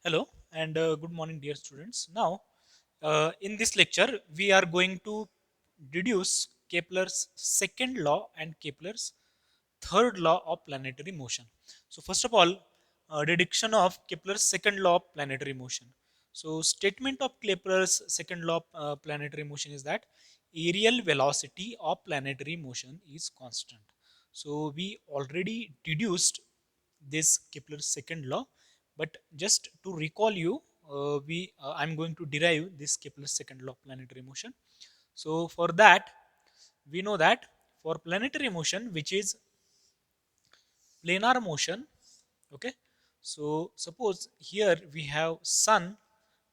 Hello and good morning, dear students. Now, in this lecture, we are going to deduce Kepler's second law and Kepler's third law of planetary motion. So, first of all, deduction of Kepler's second law of planetary motion. So, statement of Kepler's second law of planetary motion is that aerial velocity of planetary motion is constant. So, we already deduced this Kepler's second law, but just to recall you, we I'm going to derive this Kepler's second law of planetary motion. So, for that, we know that for planetary motion, which is planar motion, okay, so suppose here we have sun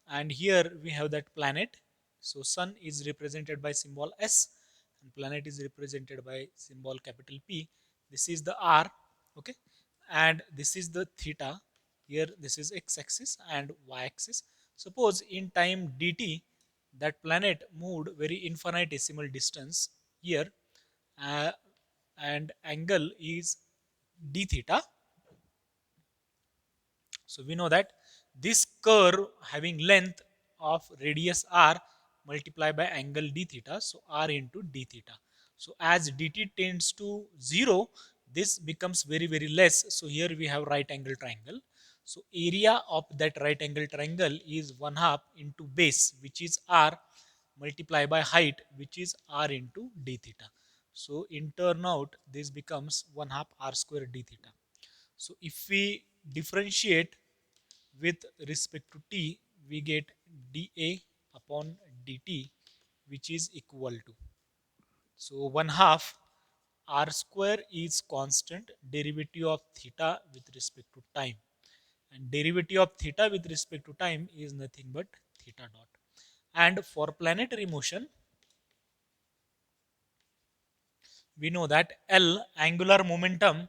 and here we have that planet. So sun is represented by symbol s and planet is represented by symbol capital P. This is the r, okay, and this is the theta. Here this is x axis and y axis. Suppose in time dt that planet moved very infinitesimal distance here, uh, and angle is d theta. So we know that this curve having length of radius r multiplied by angle d theta, so r into d theta. So as dt tends to 0, this becomes very less. So here we have right angle triangle. So area of that right angle triangle is 1 half into base, which is r, multiplied by height, which is r into d theta. So in turn out this becomes 1 half r square d theta. So if we differentiate with respect to t, we get dA upon dt, which is equal to, so 1 half r square is constant derivative of theta with respect to time, and derivative of theta with respect to time is nothing but theta dot. And for planetary motion, we know that L, angular momentum,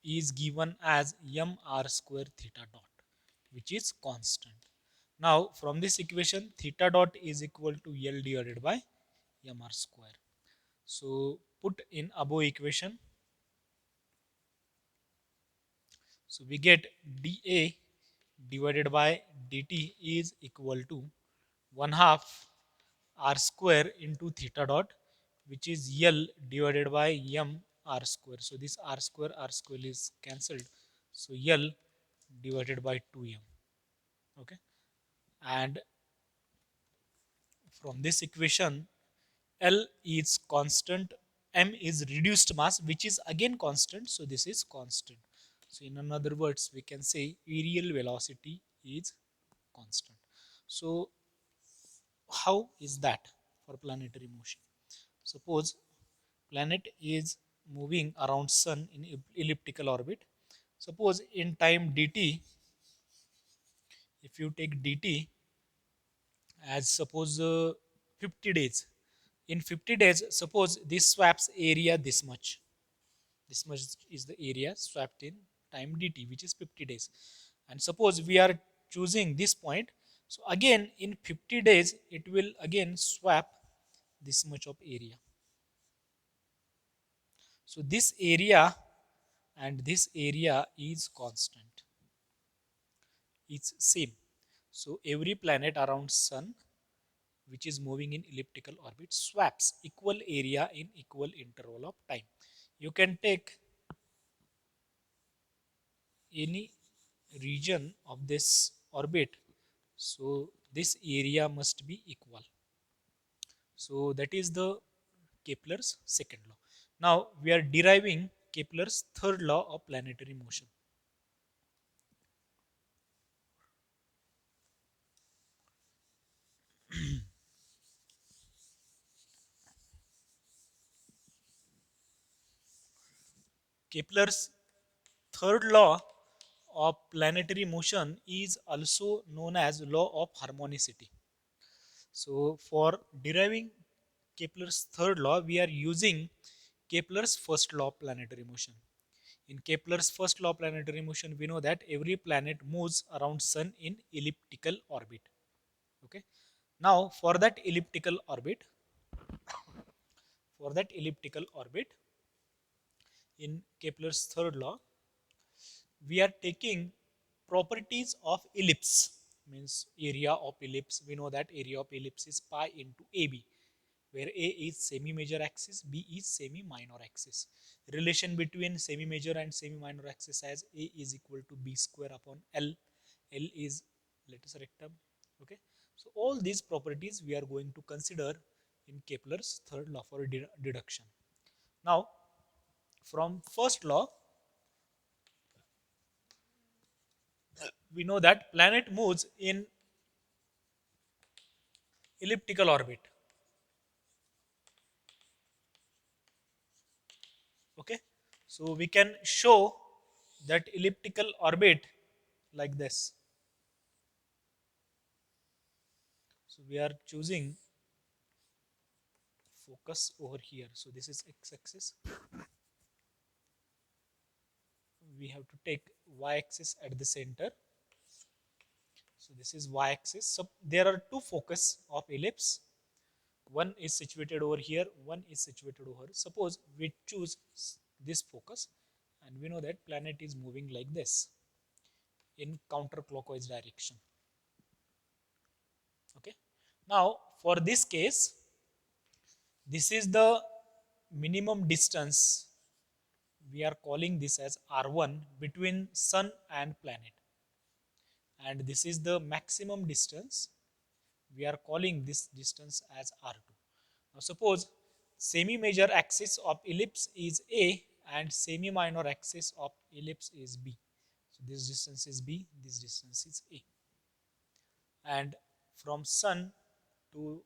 is given as mr square theta dot, which is constant. Now from this equation, theta dot is equal to L divided by mr square. So put in above equation, so we get dA divided by dt is equal to 1 half r square into theta dot, which is L divided by m r square. So this r square is cancelled. So L divided by 2m. Okay, and from this equation, L is constant, m is reduced mass, which is again constant. So this is constant. So in another words, we can say aerial velocity is constant. So how is that for planetary motion? Suppose planet is moving around sun in elliptical orbit. Suppose in time dt, if you take dt as suppose 50 days, in 50 days, suppose this swaps area this much is the area swapped in time dt, which is 50 days. And suppose we are choosing this point, so again in 50 days it will again swap this much of area. So this area and this area is constant, it's same. So every planet around sun which is moving in elliptical orbit swaps equal area in equal interval of time. You can take any region of this orbit, so this area must be equal. So that is the Kepler's second law. Now we are deriving Kepler's third law of planetary motion. Kepler's third law of planetary motion is also known as law of harmonicity. So for deriving Kepler's third law, we are using Kepler's first law of planetary motion. In Kepler's first law of planetary motion, we know that every planet moves around sun in elliptical orbit. Okay. Now for that elliptical orbit, in Kepler's third law, we are taking properties of ellipse means area of ellipse. We know that area of ellipse is pi into AB, where A is semi-major axis, B is semi-minor axis. Relation between semi-major and semi-minor axis as A is equal to B square upon L. L is latus rectum. Okay, so all these properties we are going to consider in Kepler's third law for deduction. Now, from first law, we know that planet moves in elliptical orbit. Okay, so we can show that elliptical orbit like this. So we are choosing focus over here. So this is x-axis. We have to take y-axis at the center. So this is y-axis. So there are two focus of ellipse. One is situated over here, one is situated over. Suppose we choose this focus, and we know that planet is moving like this in counterclockwise direction. Okay. Now for this case, this is the minimum distance. We are calling this as R1 between sun and planet, and this is the maximum distance. We are calling this distance as R2. Now suppose semi-major axis of ellipse is A and semi-minor axis of ellipse is B. So this distance is B, this distance is A. And from sun to,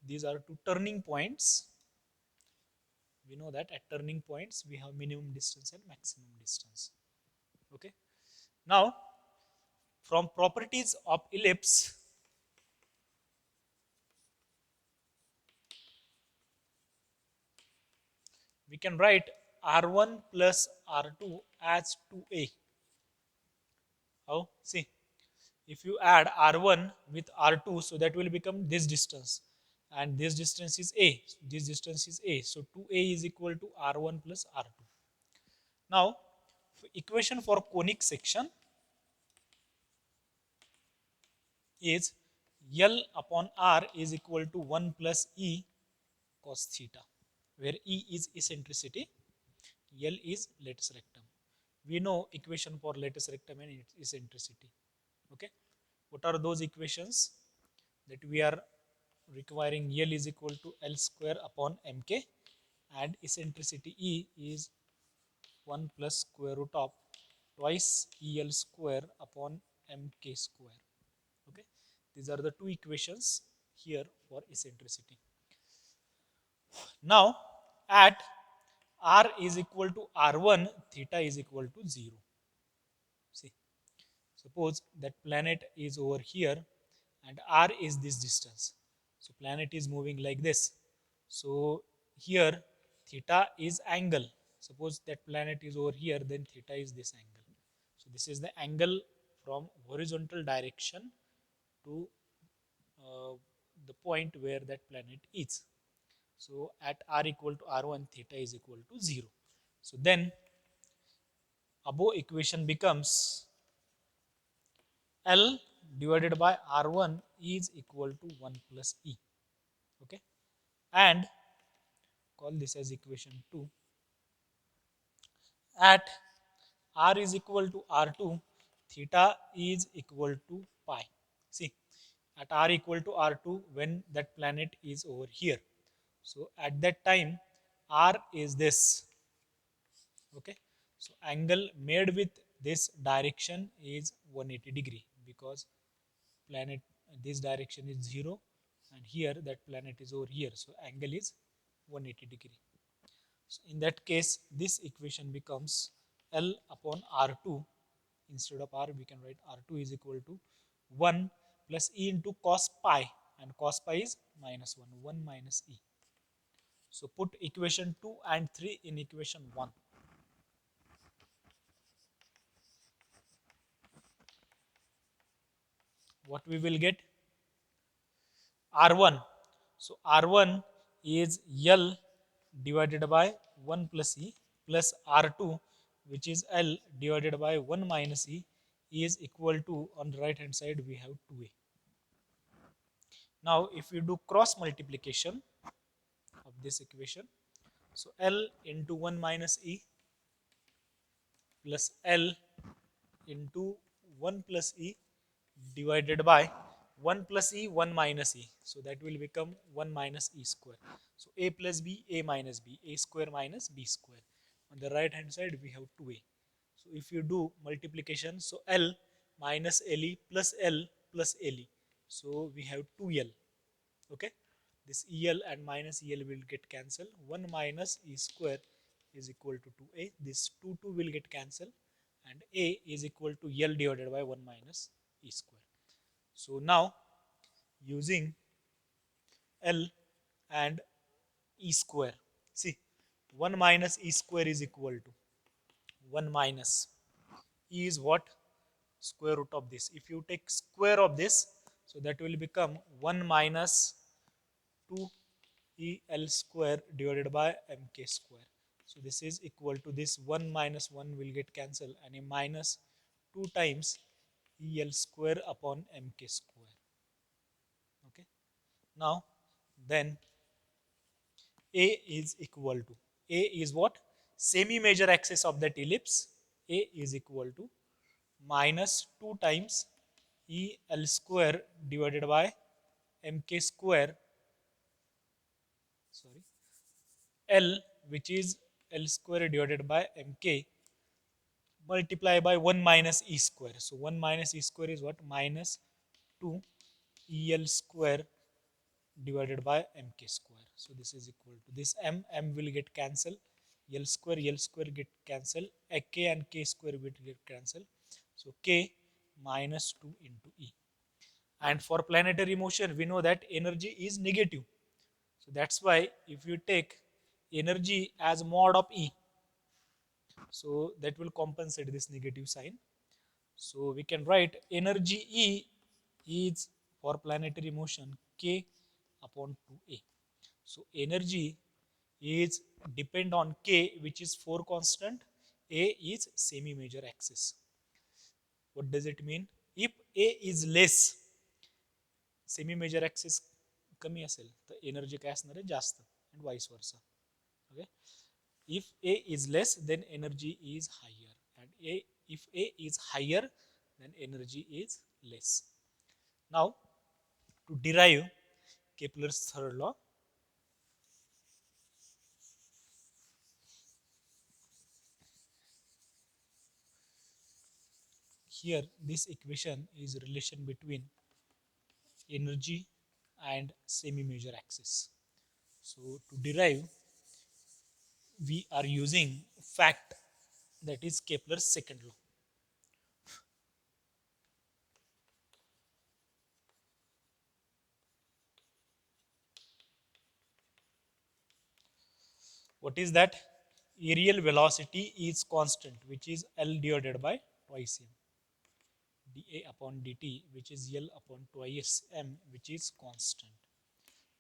these are two turning points. We know that at turning points we have minimum distance and maximum distance. Okay. Now from properties of ellipse, we can write R1 plus R2 as 2A. How? See, if you add R1 with R2, so that will become this distance, and this distance is A. This distance is A. So 2A is equal to R1 plus R2. Now, equation for conic section is L upon R is equal to 1 plus E cos theta, where E is eccentricity, L is latus rectum. We know equation for latus rectum and eccentricity. Okay, what are those equations? That we are requiring L is equal to L square upon mk, and eccentricity E is 1 plus square root of twice EL square upon mk square. Okay, these are the two equations here for eccentricity. Now at R is equal to R1, theta is equal to 0. See, suppose that planet is over here and R is this distance. So planet is moving like this. So here theta is angle. Suppose that planet is over here, then theta is this angle. So this is the angle from horizontal direction to uh, the point where that planet is. So at R equal to R1, theta is equal to 0. So then above equation becomes L divided by R1 is equal to 1 plus E. Okay, and call this as equation 2. At R is equal to R2, theta is equal to pi. See, at R equal to R2, when that planet is over here, so at that time R is this. Okay, so angle made with this direction is 180 degree, because planet, this direction is 0, and here that planet is over here, so angle is 180 degree. So in that case this equation becomes L upon R2. Instead of R we can write R2 is equal to 1 plus E into cos pi, and cos pi is minus 1, 1 minus E. So put equation 2 and 3 in equation 1. What we will get? R1. So R1 is L divided by 1 plus E plus R2, which is L divided by 1 minus E, is equal to, on the right hand side we have 2a. Now if we do cross multiplication of this equation, so L into 1 minus E plus L into 1 plus E divided by 1 plus E, 1 minus E. So that will become 1 minus E square. So A plus B, A minus B, A square minus B square. On the right hand side we have 2A. So if you do multiplication, so L minus LE plus L plus LE. So we have 2L. Okay. This EL and minus EL will get cancelled. 1 minus E square is equal to 2A. This 2 will get cancelled, and A is equal to L divided by 1 minus E square. So now using L and E square, see, 1 minus E square is equal to 1 minus E is what? Square root of this. If you take square of this, so that will become 1 minus 2 EL square divided by MK square. So this is equal to this 1 minus 1 will get cancelled, and a minus 2 times EL square upon MK square. Okay. Now then A is equal to, A is what? Semi-major axis of that ellipse. A is equal to minus 2 times EL square divided by MK square, sorry, L, which is L square divided by MK, multiply by 1 minus E square. So 1 minus E square is what? Minus 2 EL square divided by MK square. So this is equal to this M will get cancelled. L square get cancelled. K and K square will get cancelled. So K minus 2 into E. And for planetary motion, we know that energy is negative. So that's why if you take energy as mod of E, so that will compensate this negative sign. So we can write energy E is for planetary motion K upon 2A. So energy is depend on K, which is 4 constant. A is semi-major axis. What does it mean? If A is less, semi-major axis कमी असेल तर energy काय असणार आहे जास्त, and vice versa. Okay. If A is less, then energy is higher, and if A is higher, then energy is less. Now to derive Kepler's third law, here this equation is relation between energy and semi-major axis. So to derive, we are using fact, that is Kepler's second law. What is that? Aerial velocity is constant, which is L divided by twice m, dA upon dt, which is L upon twice m, which is constant.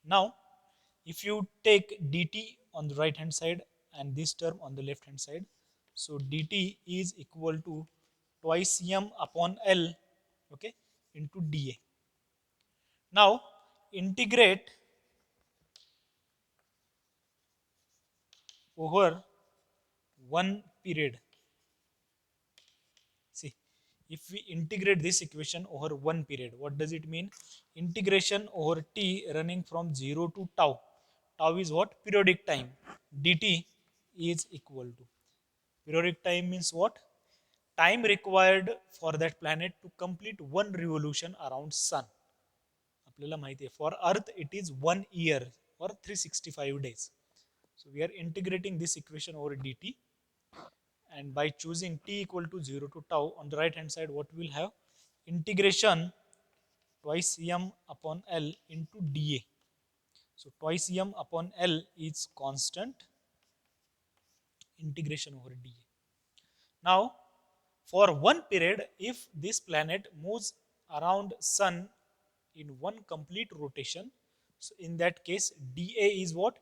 Now, if you take dt on the right hand side and this term on the left hand side, so dt is equal to twice m upon L, okay, into dA. Now, integrate over one period. See, if we integrate this equation over one period, what does it mean? Integration over t running from 0 to tau. Tau is what? Periodic time. Dt is equal to. Periodic time means what? Time required for that planet to complete one revolution around sun. आपल्याला माहिती आहे, for earth it is 1 year or 365 days. So we are integrating this equation over dt, and by choosing t equal to 0 to tau, on the right hand side what we'll have? Integration twice m upon L into dA. So twice m upon L is constant, integration over dA. Now for one period, if this planet moves around sun in one complete rotation, so in that case dA is what?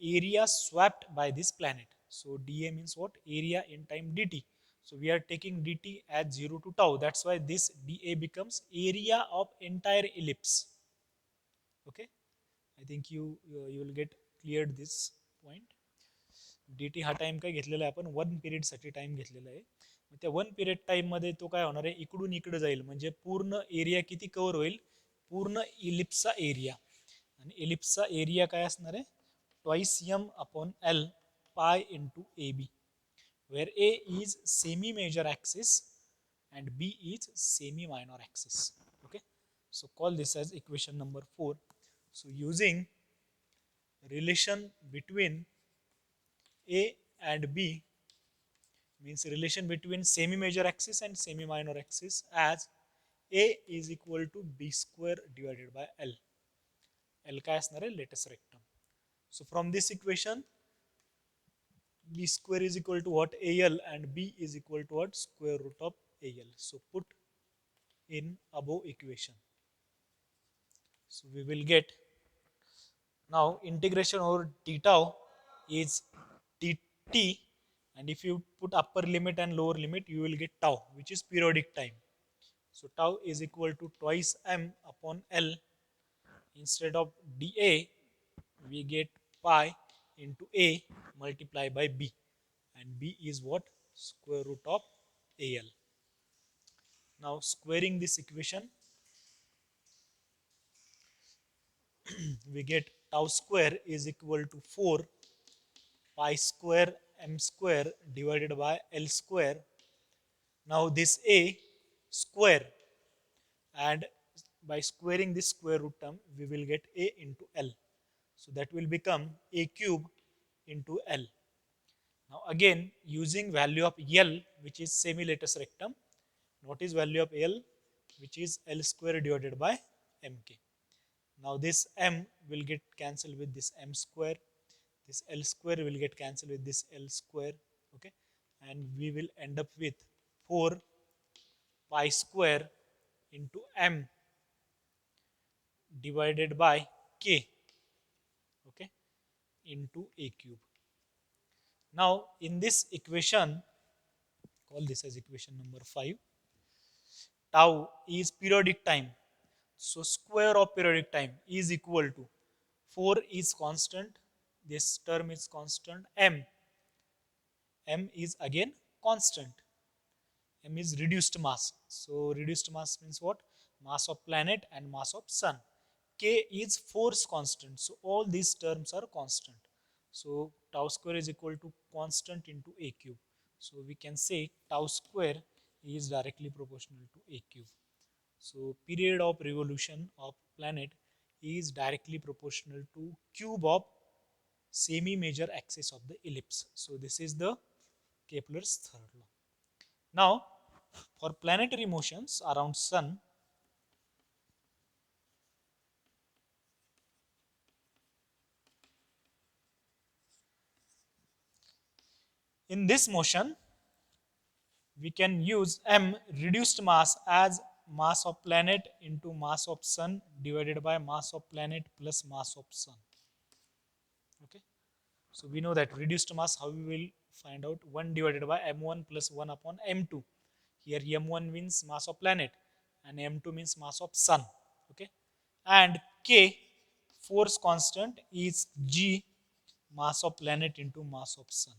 Area swept by this planet. So dA means what? Area in time dt. So we are taking dt as 0 to tau. That's why this dA becomes area of entire ellipse. Okay, I think you will get cleared this point. dt हा time काय घेतलेला आहे आपण 1 period साठी time घेतलेला आहे. मग त्या 1 period time मध्ये तो काय होणार आहे, इकडून इकडे जाईल म्हणजे पूर्ण एरिया किती कव्हर होईल, पूर्ण इलिप्सचा एरिया. आणि इलिप्सचा एरिया काय असणार आहे, twice m upon l pi into a b, where a is semi major axis and b is semi minor axis. Okay, so call this as equation number 4. So using relation between a and b, means relation between semi major axis and semi minor axis, as a is equal to b square divided by l. L काय असणार आहे, latest rectum. So from this equation, b square is equal to what, al, and b is equal to what, square root of al. So put in above equation. So we will get, now integration over d tau is dt, and if you put upper limit and lower limit, you will get tau, which is periodic time. So tau is equal to twice m upon l. Instead of dA, we get pi into a multiplied by b, and b is what, square root of al. Now squaring this equation, we get tau square is equal to 4 pi square m square divided by l square. Now this a square, and by squaring this square root term, we will get a into l. So that will become a cube into l. Now again, using value of l, which is semi-latus rectum, notice value of l, which is l square divided by mk. Now this m will get cancelled with this m square. This l square will get cancelled with this l square. Okay, and we will end up with 4 pi square into m divided by k. Okay, into a cube. Now in this equation, call this as equation number 5. Tau is periodic time. So square of periodic time is equal to 4 is constant. This term is constant. M is again constant. M is reduced mass. So reduced mass means what? Mass of planet and mass of sun. K is force constant. So all these terms are constant. So tau square is equal to constant into a cube. So we can say tau square is directly proportional to a cube. So period of revolution of planet is directly proportional to cube of semi-major axis of the ellipse. So this is the Kepler's third law. Now for planetary motions around sun, in this motion we can use m reduced mass as mass of planet into mass of sun divided by mass of planet plus mass of sun. Okay, so we know that reduced mass, how we will find out, 1 divided by m1 plus 1 upon m2. Here m1 means mass of planet and m2 means mass of sun. Okay, and k, force constant, is g, mass of planet into mass of sun.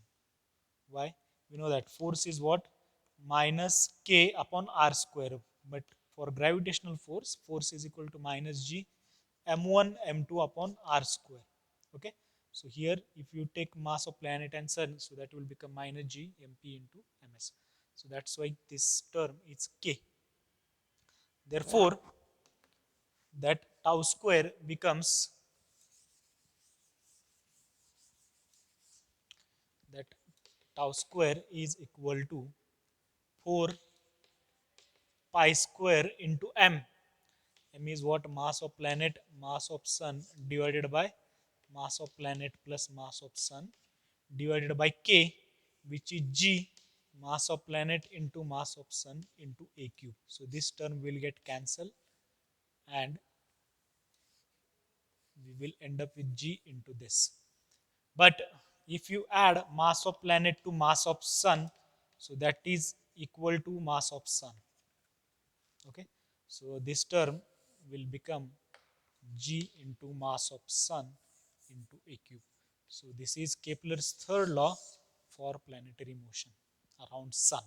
Why? We know that force is what, minus k upon r square, but for gravitational force, force is equal to minus g m1 m2 upon r square. Okay, so here if you take mass of planet and sun, so that will become minus g mp into ms. So that's why this term is k. Therefore that tau square becomes, that tau square is equal to 4 pi square into m. M is what, mass of planet, mass of sun divided by mass of planet plus mass of sun divided by k, which is g, mass of planet into mass of sun into a cube. So this term will get cancelled and we will end up with g into this. But if you add mass of planet to mass of sun, So that is equal to mass of sun. Okay, so this term will become g into mass of sun into a cube. So this is Kepler's third law for planetary motion around sun.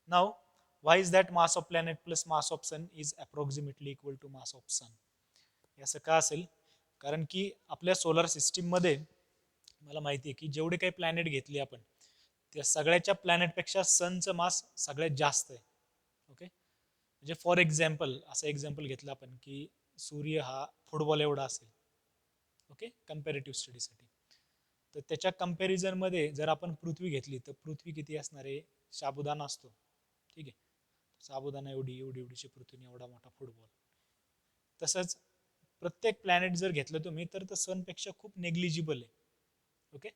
Now, why is that mass of planet plus mass of sun is approximately equal to mass of sun? याचं का असेल? कारण की आपल्या solar system मध्ये मला माहिती आहे की जेवढे काही प्लॅनेट घेतले आपण त्या सगळ्याच्या प्लॅनेटपेक्षा सनचं मास सगळ्यात जास्त आहे. ओके, म्हणजे फॉर एक्झाम्पल असं एक्झाम्पल घेतलं आपण की सूर्य हा फुटबॉल एवढा असेल. ओके, कम्पॅरेटिव्ह स्टडीसाठी. तर त्याच्या कंपॅरिझनमध्ये जर आपण पृथ्वी घेतली तर पृथ्वी किती असणार आहे? साबुदाणा असतो. ठीक आहे, साबुदाणा एवढी एवढी एवढीशी पृथ्वी एवढा मोठा फुटबॉल. तसंच प्रत्येक प्लॅनेट जर घेतलं तुम्ही तर सनपेक्षा खूप नेग्लिजिबल आहे. Okay,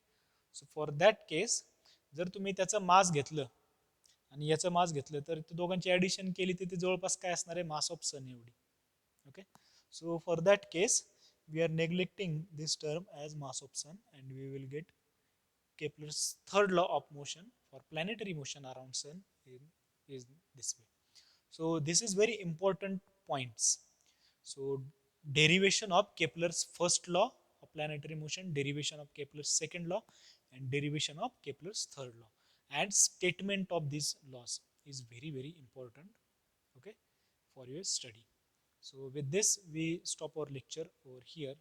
so for that case जर तुम्ही त्याचं मास घेतलं आणि याचं मास घेतलं तर दोघांची ॲडिशन केली तर ते जवळपास काय असणार आहे? मास ऑफ सन एवढी. Okay, so for that case we are neglecting this term as mass of sun and we will get Kepler's third law of motion for planetary motion around sun is this way. So this is very important points. So derivation of Kepler's first law of planetary motion, derivation of Kepler's second law, and derivation of Kepler's third law, and statement of these laws is very very important. Okay, for your study. So with this we stop our lecture over here.